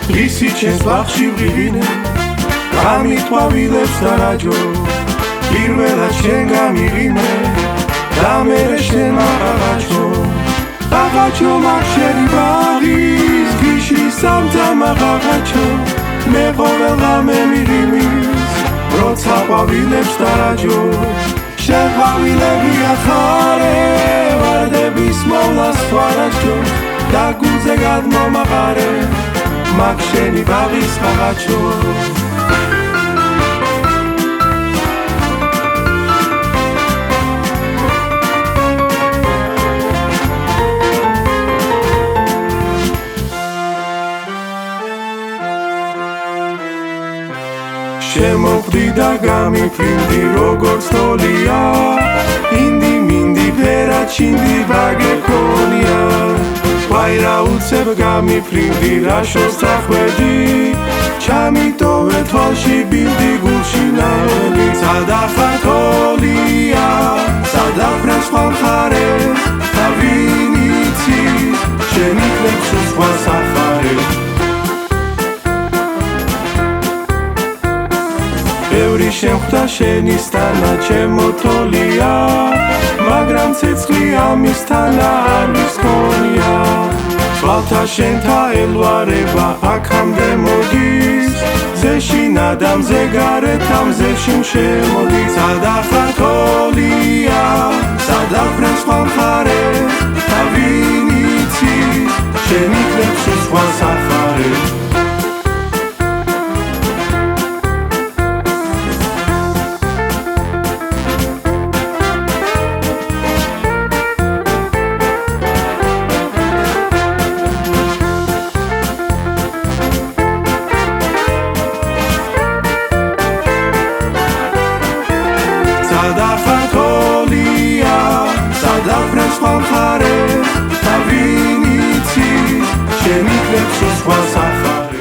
ისიც ჩემს ბაღში ვღივინე გამითვალილებს და რაჯო პირველად შენ გამიღიმე და მერე შენ აღაჩო აღაჩო მაგ შენი ბაღის გიში სამძამაღ აღაჩო მე ყოველ ღამე მიღიმის როცა ყვავილებს და რაჯო შენ ყვავილები ახარე ვარდების მოვლას თვალაჩო და გულზე გადმომაყარე მაგ შენი ბაღის აღაჩო შემოხვდი და გამიფრინდი როგორც თოლია ინდი მინდი ფერად ჩინდი ვაგექონია ვაირა უცებ გამიფრინდი რა შორს დახვედი ჩამიტოვე თვალში ბილდი გულში ნაოდი სადახარ თოლია სადაფრენ სხვა მხარეს და ვინ იცის შენ იქნებ სხვა სახარეს ბევრი შემხვდა შენისთანა ჩემო თოლია მაგრამ ცეცხლი ამისთანა არ მისქონია თვალთა შენთა ელვარება აქამდე მოდის ზეში ნადამზე გარეთ ამზეში შემოდის სადახარ თოლია სადაფრენ სხვა მხარეს და ვინ იცის შენ იქნებ სხვა სახარეს